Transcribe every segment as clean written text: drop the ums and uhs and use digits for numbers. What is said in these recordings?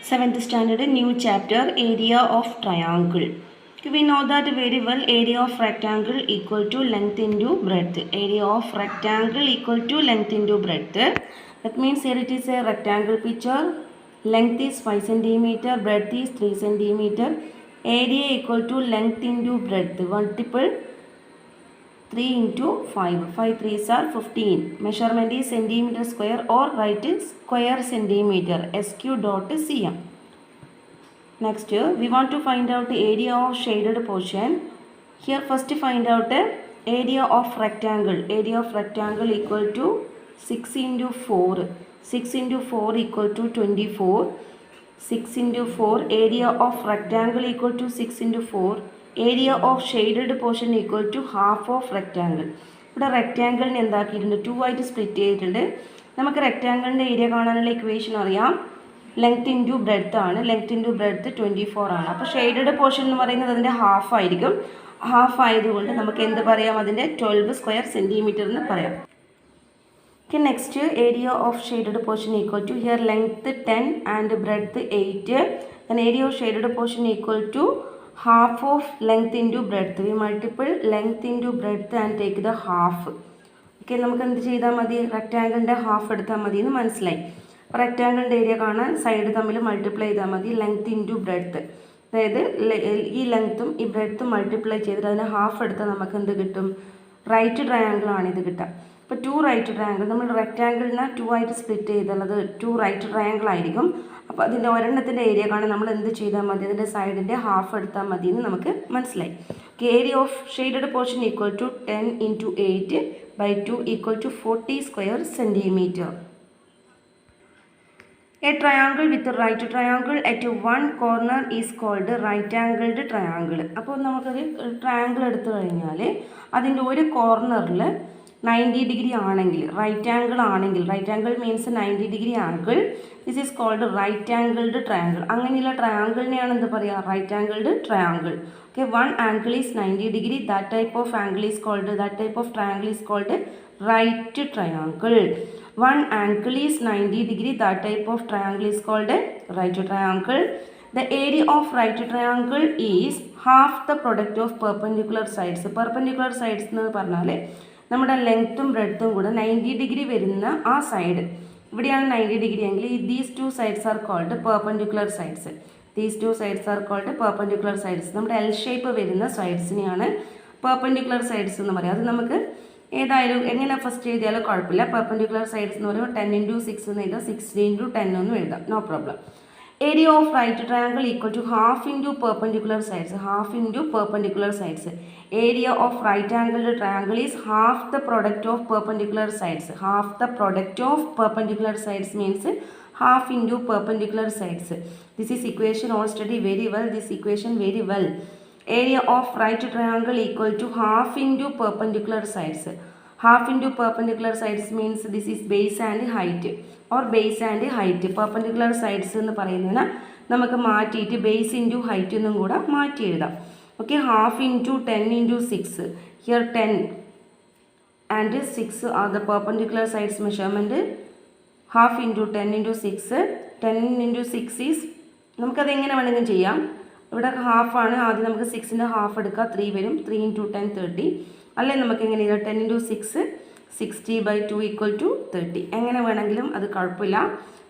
7th standard, new chapter, area of triangle. We know that very well, area of rectangle equal to length into breadth. Area of rectangle equal to length into breadth. That means here it is a rectangle picture. Length is 5 centimeter, breadth is 3 centimeter. Area equal to length into breadth. Multiple 3 into 5. 5 3s are 15. Measurement is centimeter square or write square centimeter. SQ dot cm. Next, we want to find out the area of shaded portion. Here first find out the area of rectangle. Area of rectangle equal to 6 into 4. 6 into 4 equal to 24. 6 into 4. Area of rectangle equal to 6 into 4. Area of shaded portion equal to half of rectangle. ഇവിടെ റെക്റ്റാങ്കിളിന് എന്താക്കിയിട്ടുണ്ട്, 2 ആയിട്ട് split ചെയ്തിട്ടുണ്ട്. നമുക്ക് റെക്റ്റാങ്കിളിൻ്റെ area കാണാനുള്ള equation അറിയാം. Length into breadth ആണ്. Length into breadth 24 ആണ്. അപ്പോൾ shaded portion എന്ന് പറയുന്നത് അതിൻ്റെ ഹാഫ് ആയിരിക്കും. ഹാഫ് ആയതുകൊണ്ട് നമുക്ക് എന്ത് പറയാം, അതിൻ്റെ 12 സ്ക്വയർ സെൻറ്റിമീറ്റർ എന്ന് പറയാം. Okay, next, area of shaded portion equal to, here length 10 and breadth 8. Then area of shaded portion equal to half of length into breadth. We multiple length into breadth and take the half. Okay, നമുക്ക് എന്ത് ചെയ്താൽ മതി, റെക്റ്റാങ്കിളിൻ്റെ half എടുത്താൽ മതി എന്ന് മനസ്സിലായി. അപ്പോൾ റെക്റ്റാങ്കിളിൻ്റെ area കാണാൻ സൈഡ് തമ്മിൽ മൾട്ടിപ്ലൈ ചെയ്താൽ മതി. ലെങ്ത് ഇൻറ്റു ബ്രെഡ്ത്ത്, അതായത് ഈ ലെങ്ത്തും ഈ ബ്രെഡ്ത്തും മൾട്ടിപ്ലൈ ചെയ്തിട്ട് അതിന് ഹാഫ് എടുത്താൽ നമുക്ക് എന്ത് കിട്ടും, റൈറ്റ് ട്രയാങ്കിൾ ആണ് ഇത് കിട്ടുക. ഇപ്പോൾ 2 റൈറ്റ് ട്രയാങ്കിൾ, നമ്മൾ റെക്റ്റാങ്കിളിനെ 2 ആയിട്ട് സ്പ്ലിറ്റ് ചെയ്തുള്ളത് 2 റൈറ്റ് ട്രയാങ്കിൾ ആയിരിക്കും. അപ്പോൾ അതിൻ്റെ ഒരെണ്ണത്തിൻ്റെ ഏരിയ കാണാൻ നമ്മൾ എന്ത് ചെയ്താൽ മതി, അതിൻ്റെ സൈഡിൻ്റെ ഹാഫ് എടുത്താൽ മതി എന്ന് നമുക്ക് മനസ്സിലായി. Area of shaded portion equal to 10 into 8 by 2 equal to 40 square centimeter. A triangle with a right triangle at one corner is called right angled triangle. അപ്പോൾ നമുക്കൊരു ട്രയാങ്കിൾ എടുത്തു കഴിഞ്ഞാൽ അതിൻ്റെ ഒരു കോർണറിൽ 90 ഡിഗ്രി ആണെങ്കിൽ, റൈറ്റ് ആംഗിൾ ആണെങ്കിൽ, right angle means 90 degree angle, this is called right angled triangle. അങ്ങനെയുള്ള ട്രയാങ്കിളിനെയാണ് എന്ത് പറയുക, right angled triangle. Okay, one angle is 90 degree, that type of angle is called, that type of triangle is called right triangle. One angle is 90 degree, that type of triangle is called a right triangle. The area of right triangle is half the product of perpendicular sides. Perpendicular sides എന്ന് പറഞ്ഞാൽ നമ്മുടെ ലെങ്ത്തും ബ്രെഡ്ത്തും കൂടെ 90 degree വരുന്ന ആ side, ഇവിടെയാണ് 90 degree എങ്കിൽ these 2 sides are called perpendicular sides. These 2 sides are called perpendicular sides. നമ്മുടെ എൽ ഷേപ്പ് വരുന്ന സൈഡ്സിനെയാണ് പെർപെൻഡിക്കുലർ സൈഡ്സ് എന്ന് പറയുക. അത് നമുക്ക് ഏതായാലും എങ്ങനെ ഫസ്റ്റ് എഴുതിയാലും കുഴപ്പമില്ല. പെർപെൻഡിക്കുലർ സൈഡ്സ് എന്ന് പറയുമ്പോൾ 10 into 6 എന്ന് എഴുതാം, 60 into 10 എന്നും എഴുതാം, no problem. Area of right triangle equal to half into perpendicular sides. Half into perpendicular sides. Area of right angled triangle is half the product of perpendicular sides. Half the product of perpendicular sides means half into perpendicular sides. This is equation all study very well, this equation very well. Area of right triangle equal to half into perpendicular sides. Half into perpendicular sides means this is base and height or base and height. Perpendicular sides എന്ന് പറയുന്നതിന് നമുക്ക് മാറ്റിയിട്ട് base into height എന്നും കൂടെ മാറ്റി എഴുതാം. Okay, half into 10 into 6. Here 10 and 6 are the perpendicular sides measurement. Half into 10 into 6. 10 into 6 is, നമുക്കത് എങ്ങനെ വേണമെങ്കിലും ചെയ്യാം. ഇവിടെ ഹാഫാണ്, ആദ്യം നമുക്ക് 6ൻ്റെ ഹാഫ് എടുക്കുക, 3 വരും. 3 into 10 30. അല്ലെങ്കിൽ നമുക്ക് എങ്ങനെ ചെയ്യാം, 10 into 6 60/2 equal to 30. എങ്ങനെ വേണമെങ്കിലും അത് കുഴപ്പമില്ല.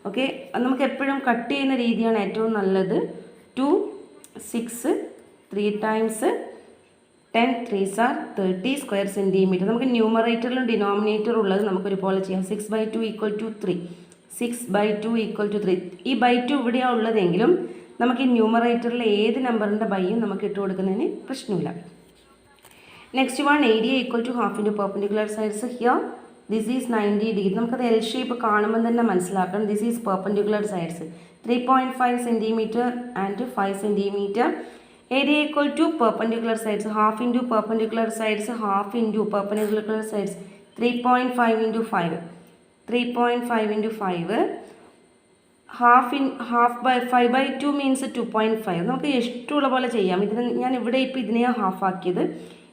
ഓക്കെ, നമുക്ക് എപ്പോഴും കട്ട് ചെയ്യുന്ന രീതിയാണ് ഏറ്റവും നല്ലത്. 2 6 3 times 10 3s are 30 square centimetre. നമുക്ക് ന്യൂമറേറ്ററിലും ഡിനോമിനേറ്ററും ഉള്ളത് നമുക്കൊരുപോലെ ചെയ്യാം. 6/2 equal to 3. 6/2 equal to 3. ഈ by2 ഇവിടെയാണ് ഉള്ളതെങ്കിലും നമുക്ക് ഈ ന്യൂമറേറ്ററിൽ ഏത് നമ്പറിൻ്റെ ബൈയും നമുക്ക് ഇട്ട് കൊടുക്കുന്നതിന് പ്രശ്നമില്ല. Next one, area equal to half into perpendicular sides. Here this is 90 degree. നമുക്കത് എൽ ഷേപ്പ് കാണുമ്പോൾ തന്നെ മനസ്സിലാക്കണം. This is perpendicular sides 3.5 centimeter and 5 centimeter. Area equal to perpendicular sides. Half into perpendicular sides, half into perpendicular sides. 3.5 into 5. 3.5 into 5. Half by 5/2 means 2.5. നമുക്ക് ഇഷ്ടമുള്ള പോലെ ചെയ്യാം. ഇതിന് ഞാൻ ഇവിടെ ഇപ്പോൾ ഇതിനെയാണ് ഹാഫ് ആക്കിയത്.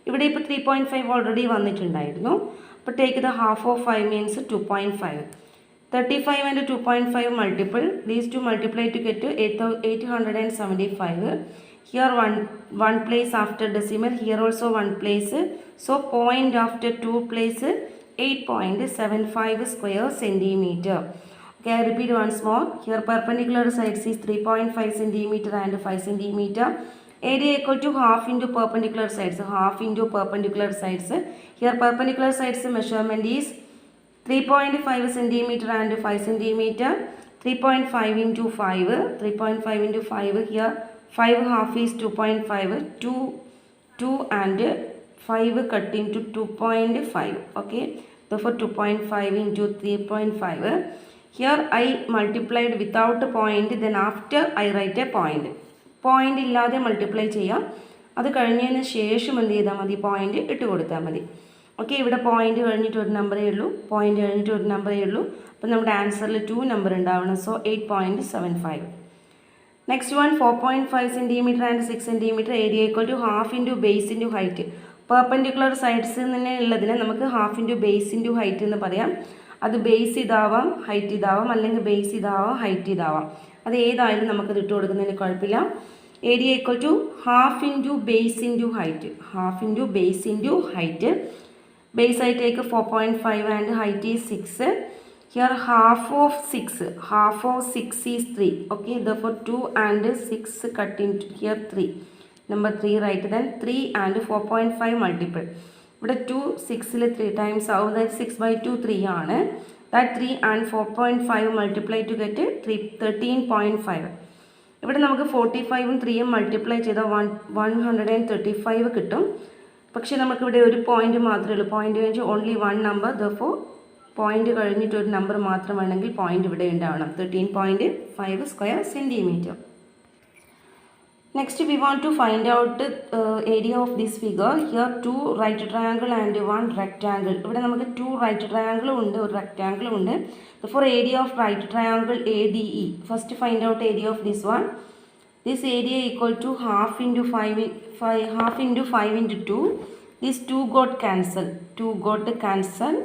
ഇവിടെ ഇപ്പോൾ 3.5 ഓൾറെഡി വന്നിട്ടുണ്ടായിരുന്നു. അപ്പോൾ take the half of 5 means 2.5. 35 and 2.5 multiple. These two multiply to get to 875. Here one place after decimal. Here also one place. So point after 2 place 8.75 square centimeter. Okay, I repeat once more. Here perpendicular sides is 3.5 centimeter and 5 centimeter. Area equal to half into perpendicular sides. Half into perpendicular sides. Here perpendicular sides measurement is 3.5 centimeter and 5 centimeter. 3.5 into 5. 3.5 into 5. Here 5 half is 2.5. 2 and 5 cut into 2.5. Okay. Therefore 2.5 into 3.5. Here I multiplied without a point. Then after I write a point. Point illade multiply ചെയ്യാം. അത് കഴിഞ്ഞതിന് ശേഷം എന്ത് ചെയ്താൽ മതി? Point ഇട്ട് കൊടുത്താൽ മതി. ഓക്കെ, ഇവിടെ പോയിന്റ് കഴിഞ്ഞിട്ട് ഒരു നമ്പറേ ഉള്ളൂ. പോയിന്റ് കഴിഞ്ഞിട്ട് ഒരു നമ്പറേ ഉള്ളൂ. അപ്പോൾ നമ്മുടെ ആൻസറിൽ 2 നമ്പർ ഉണ്ടാവണം. So 8.75. Next one 4.5 centimetre and 6 centimetre. Area equal to half into base into height. Perpendicular സൈഡ്സിൽ നിന്ന് ഉള്ളതിനെ നമുക്ക് half into base into height എന്ന് പറയാം. അത് ബേസ് ഇതാവാം, ഹൈറ്റ് ഇതാവാം, അല്ലെങ്കിൽ ബേസ് ഇതാവാം, ഹൈറ്റ് ഇതാവാം. അത് ഏതായാലും നമുക്കത് ഇട്ട് കൊടുക്കുന്നതിന് കുഴപ്പമില്ല. Area equal to half into base into height. Half into base into height. Base I take 4.5 and height is 6. Here half of 6 is 3. Okay, therefore 2 and 6 cut into here 3. Number 3 right, then 3 and 4.5 multiple. But 2 6 3 times out, that 6 by 2 3 ആണ്. That 3 and 4.5 multiply to get 13.5. ഇവിടെ നമുക്ക് 45ഉം 3ഉം multiply ചെയ്താൽ 135 കിട്ടും. പക്ഷേ നമുക്കിവിടെ ഒരു point മാത്രമേ ഉള്ളൂ. പോയിന്റ് കഴിഞ്ഞ് only one number. Therefore point കഴിഞ്ഞിട്ട് ഒരു നമ്പർ മാത്രം വേണമെങ്കിൽ പോയിന്റ് ഇവിടെ ഉണ്ടാവണം. 13.5 square centimetre. Next we want to find out area of this figure. Here 2 right triangle and 1 rectangle. ഇവിടെ നമുക്ക് 2 റൈറ്റ് ട്രയാങ്കിളും ഉണ്ട്, ഒരു റെക്റ്റാങ്കിളും ഉണ്ട്. Therefore area of right triangle ADE. First find out area of this one. This area equal to half into 5 into 2. These 2 got cancelled. 2 got cancelled.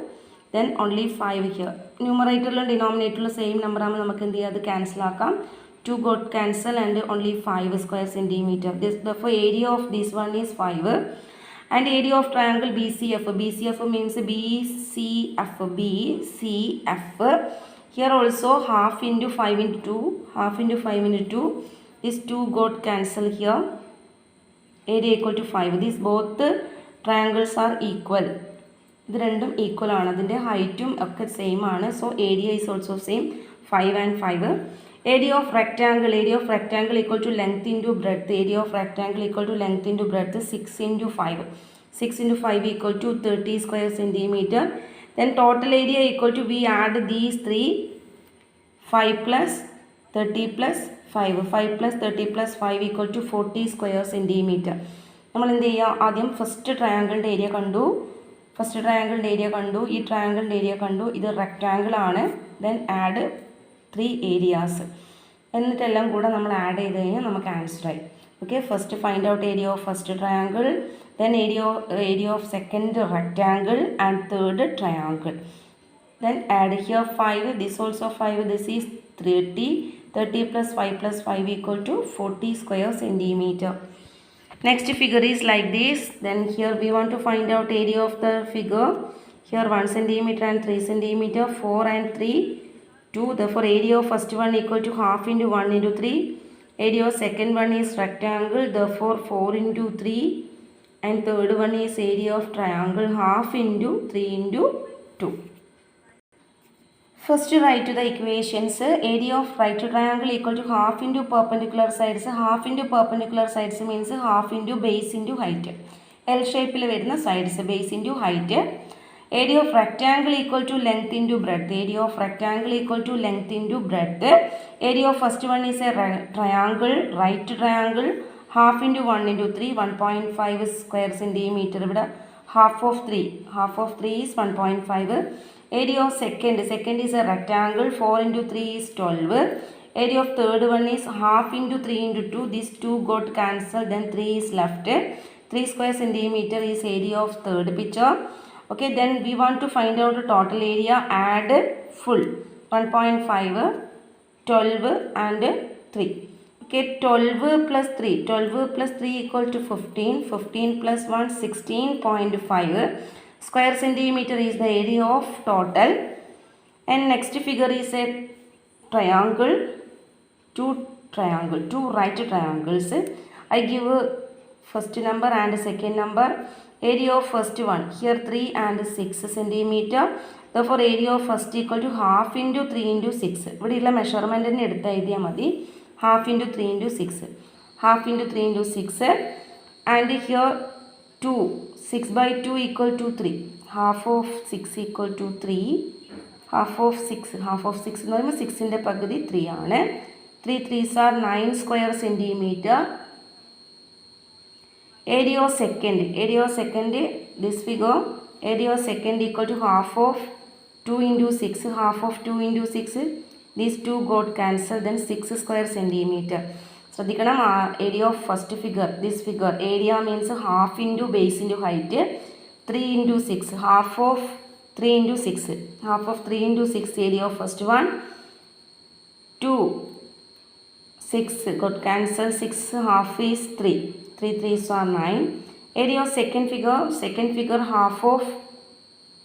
Then only 5 here. Numerator and denominator same number ആകുമ്പോൾ നമുക്ക് എന്ത് ചെയ്യാം? അത് cancel ആക്കാം. 2 got cancelled and only 5 square centimeter. Therefore area of this one is 5. And area of triangle BCF. BCF means BCF. Here also half into 5 into 2. Half into 5 into 2. These 2 got cancelled here. Area equal to 5. These both triangles are equal. ഇത് രണ്ടും equal ആണ്. അതിൻ്റെ ഹൈറ്റും ഒക്കെ same ആണ്. So area is also same, 5 and 5. Area of rectangle. Area of rectangle equal to length into breadth. Area of rectangle equal to length into breadth 6 into 5. 6 into 5 equal to 30 square centimeter. Then total area equal to, we add these 3, 5 plus 30 plus 5. 5 plus 30 plus 5 equal to 40 square centimeter. നമ്മൾ എന്ത് ചെയ്യുക? ആദ്യം first ട്രയാങ്കിളിൻ്റെ area കണ്ടു. ഈ ട്രയാങ്കിളിൻ്റെ area കണ്ടു. ഇത് rectangle ആണ്. Then add 3 areas. എന്നിട്ടെല്ലാം കൂടെ നമ്മൾ ആഡ് ചെയ്ത് കഴിഞ്ഞാൽ നമുക്ക് ആൻസറായി. Okay, first find out area of first triangle, then area of second rectangle and third triangle. Then add here 5. This also 5. This is 30. 30 plus 5 plus 5 equal to 40 square centimeter. Next figure is like this. Then here we want to find out area of the figure. Here 1 centimeter and 3 centimeter. 4 and 3 2. Therefore area of first one equal to half into 1 into 3. Area of second one is rectangle. Therefore 4 into 3. And third one is area of triangle, half into 3 into 2. First write to the equations. Area of right triangle equal to half into perpendicular sides. Half into perpendicular sides means half into base into height. L shape il varuna sides, base into height. Area of rectangle equal to length into breadth. Area of rectangle equal to length into breadth. Area of first one is a triangle, right triangle. Half into 1 into 3, 1.5 square centimeter. Half of 3 is 1.5. Area of second is a rectangle. 4 into 3 is 12. Area of third one is half into 3 into 2. These 2 got cancelled, then 3 is left. 3 square centimeter is area of third picture. Okay, then we want to find out the total area. Add full. 1.5, 12 and 3. Okay, 12 plus 3. 12 plus 3 equal to 15. 15 plus 1, 16.5 square centimeter is the area of total. And next figure is a triangle. Two right triangles. I give first number and second number. Area of first one here 3 and 6 centimeter. Therefore area of first equal to half into 3 into 6. ഇവിടെ ഉള്ള മെഷർമെൻറ്റിന് എടുത്ത് എഴുതിയാൽ മതി. Half into 3 into 6. Half into 3 into 6. And here 2. 6 by 2 equal to 3. Half of 6 equal to 3. Half of 6 എന്ന് പറയുമ്പോൾ 6ൻ്റെ പകുതി 3 ആണ്. 3 3s are 9 square centimeter. Area of second, this figure, area of second equal to half of 2 into 6, half of 2 into 6, these two got cancelled, then 6 square centimeter. So the area of first figure, this figure, area means half into base into height, 3 into 6, half of 3 into 6, half of 3 into 6, area of first one, 2, 6 got cancelled, 6 half is 3. 3 3s are 9. Area of second figure half of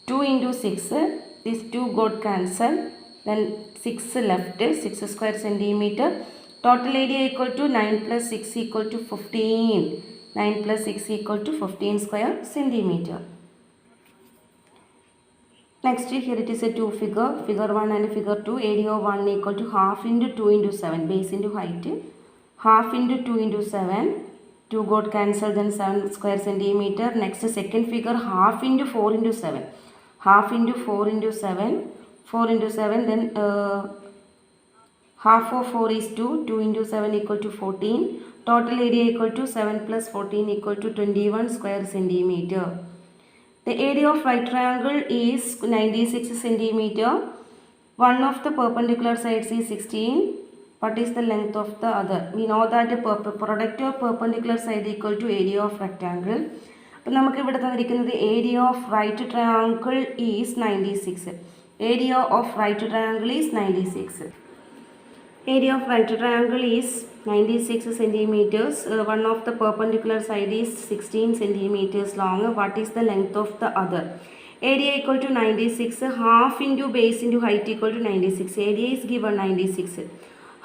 2 into 6. These 2 got cancelled. Then 6 left, 6 square centimeter. Total area equal to 9 plus 6 equal to 15. 9 plus 6 equal to 15 square centimeter. Next here it is a two figure 1 and figure 2. Area of 1 equal to half into 2 into 7. Base into height. Half into 2 into 7. 2 got cancelled, then 7 square centimeter. Next second figure half into 4 into 7. Half into 4 into 7. 4 into 7, then half of 4 is 2. 2 into 7 equal to 14. Total area equal to 7 plus 14 equal to 21 square centimeter. The area of right triangle is 96 centimeter. One of the perpendicular sides is 16. What is the length of the other? We know that the product of perpendicular side equal to area of rectangle. അപ്പോൾ നമുക്ക് ഇവിടെ തന്നിരിക്കുന്നത് area of right triangle is 96. Area of right triangle is 96. Area of right triangle is 96 centimeters. One of the perpendicular side is 16 centimeters long. What is the length of the other? Area equal to 96. Half into base into height equal to 96. Area is given 96.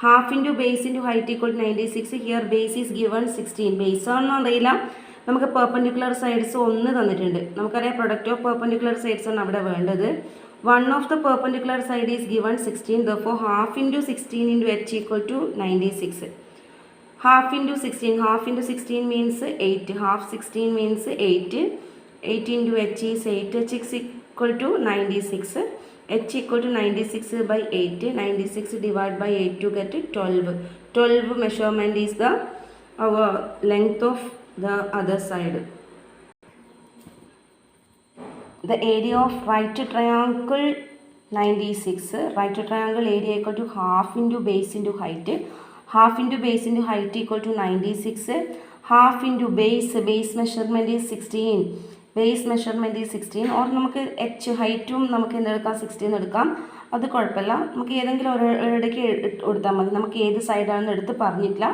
Half into base into height equal to 96. Here base is given 16. Base ആണെന്ന് അറിയില്ല. നമുക്ക് perpendicular sides ഒന്ന് തന്നിട്ടുണ്ട്. നമുക്കറിയാം product of perpendicular sides ആണ് അവിടെ വേണ്ടത്. One of the perpendicular side is given 16. Therefore half into 16 into h equal to 96. Half into 16. Half into 16 means 8. Half 16 means 8. 8 into h is 8. H is equal to 96. H equal to 96 by 8. 96 divided by 8 to get 12. 12 measurement is the our length of the other side. The area of right triangle 96. Right triangle area equal to half into base into height. Half into base into height equal to 96. Half into base measurement is 16. Base measurement is 16. Or നമുക്ക് h ഹൈറ്റും നമുക്ക് എന്തെടുക്കാം 16 എടുക്കാം. അത് കുഴപ്പമില്ല. നമുക്ക് ഏതെങ്കിലും ഒരിടയ്ക്ക് കൊടുത്താൽ മതി. നമുക്ക് ഏത് സൈഡാണെന്ന് എടുത്ത് പറഞ്ഞിട്ടില്ല.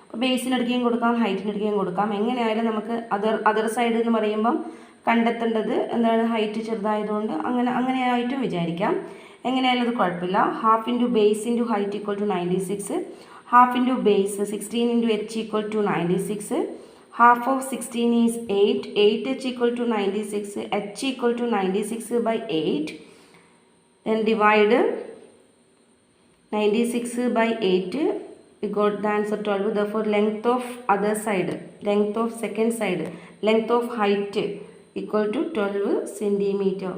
അപ്പോൾ ബേസിന് എടുക്കുകയും കൊടുക്കാം, ഹൈറ്റിന് എടുക്കുകയും കൊടുക്കാം. എങ്ങനെയായാലും നമുക്ക് അതർ സൈഡ് എന്ന് പറയുമ്പം കണ്ടെത്തേണ്ടത് എന്താണ് ഹൈറ്റ് ചെറുതായതുകൊണ്ട് അങ്ങനെയായിട്ടും വിചാരിക്കാം. എങ്ങനെയായാലും അത് കുഴപ്പമില്ല. Half into base into height equal to 96. Half into base 16 into H equal to 96. Half of 16 is 8. 8h equal to 96. H equal to 96 by 8. Then divide 96 by 8. We got the answer 12. Therefore length of other side, length of second side, length of height equal to 12 centimeter.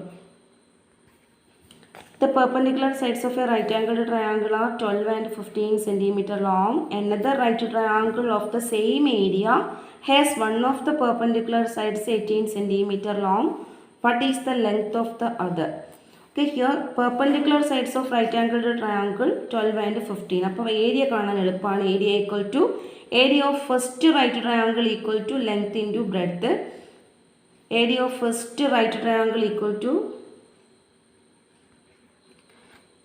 The perpendicular sides of a right angled triangle are 12 and 15 centimeter long. Another right triangle of the same area has one of the perpendicular sides 18 centimeter long. What is the length of the other? Okay, here perpendicular sides of right angled triangle 12 and 15. അപ്പോൾ area കാണാൻ എളുപ്പമാണ്. Area equal to area of first right triangle equal to length into breadth. Area of first right triangle equal to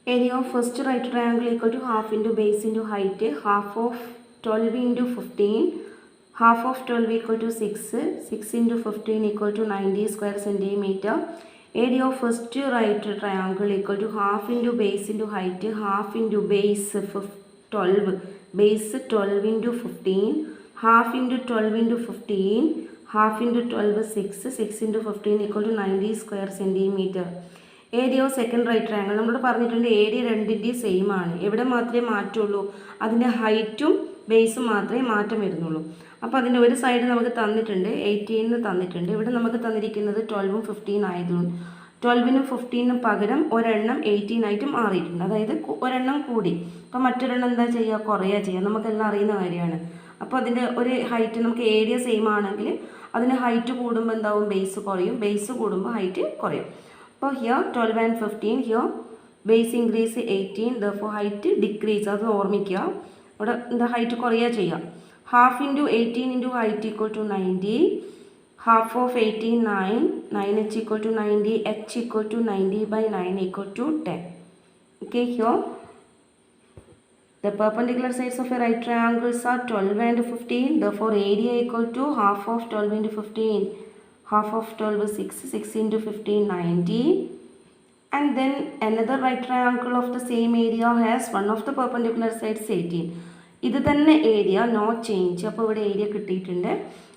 Area of first right triangle equal to half into base into height. Half of 12 into 15. Half of 12 equal to 6. 6 into 15 equal to 90 square centimeter. Area of first right triangle equal to half into base into height. Half into base 12. Base 12 into 15. Half into 12 into 15. Half into 12 6. 6 into 15 equal to 90 square centimeter. Area of second right triangle നമ്മൾ പറഞ്ഞിട്ടുണ്ട് area രണ്ടിൻ്റെയും same ആണ്. എവിടെ മാത്രമേ മാറ്റുള്ളൂ? അതിൻ്റെ ഹൈറ്റും ബേസും മാത്രമേ മാറ്റം വരുന്നുള്ളൂ. അപ്പോൾ അതിൻ്റെ ഒരു സൈഡ് നമുക്ക് തന്നിട്ടുണ്ട് 18 തന്നിട്ടുണ്ട്. ഇവിടെ നമുക്ക് തന്നിരിക്കുന്നത് 12ഉം 15 ആയതുകൊണ്ട് 12നും 15നും പകരം ഒരെണ്ണം 18 ആയിട്ട് മാറിയിട്ടുണ്ട്. അതായത് ഒരെണ്ണം കൂടി. അപ്പോൾ മറ്റൊരെണ്ണം എന്താ ചെയ്യുക? കുറയുക ചെയ്യുക. നമുക്കെല്ലാം അറിയുന്ന കാര്യമാണ്. അപ്പോൾ അതിൻ്റെ ഒരു ഹൈറ്റ് നമുക്ക് ഏരിയ സെയിം ആണെങ്കിൽ അതിന് ഹൈറ്റ് കൂടുമ്പോൾ എന്താവും? ബേസ് കുറയും. ബേസ് കൂടുമ്പോൾ ഹൈറ്റ് കുറയും. അപ്പോൾ here 12 and 15, here base increase 18, therefore height decrease. അത് ഓർമ്മിക്കുക. അവിടെ എന്താ ഹൈറ്റ് കുറയുക ചെയ്യുക. Half into 18 into height equal to 90. Half of 18 9. 9h equal to 90. h equal to 90/9 equal to 10. Okay, here the perpendicular sides of a right triangles are 12 and 15. Therefore area equal to half of 12 into 15. Half of 12 is 6. 6 into 15 90. And then another right triangle of the same area has one of the perpendicular sides 18. ഇത് തന്നെ area no change. അപ്പോൾ ഇവിടെ area കിട്ടിയിട്ടുണ്ട്.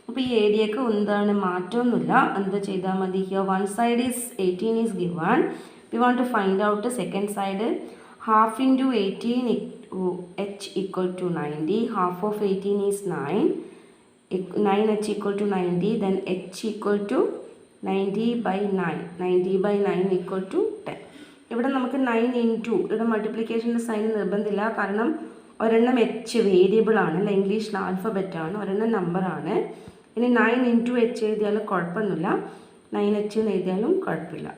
അപ്പോൾ ഈ ഏരിയക്ക് എന്താണ് മാറ്റമൊന്നുമില്ല. എന്താ ചെയ്താൽ മതി? Here one side is 18 is given. We want to find out second side. Half into 18 h equal to 90. Half of 18 is 9. 9h equal to 90, then h equal to 90/9. 90/9 equal to 10. ഇവിടെ നമുക്ക് 9 ഇൻറ്റു ഇവിടെ മൾട്ടിപ്ലിക്കേഷൻ്റെ sign നിർബന്ധമില്ല. കാരണം ഒരെണ്ണം H variable ആണ്, അല്ല ഇംഗ്ലീഷിൽ alphabet ആണ്, ഒരെണ്ണം നമ്പറാണ്. ഇനി 9 ഇൻറ്റു എച്ച് എഴുതിയാലും കുഴപ്പമൊന്നുമില്ല, 9h എന്ന് എഴുതിയാലും കുഴപ്പമില്ല.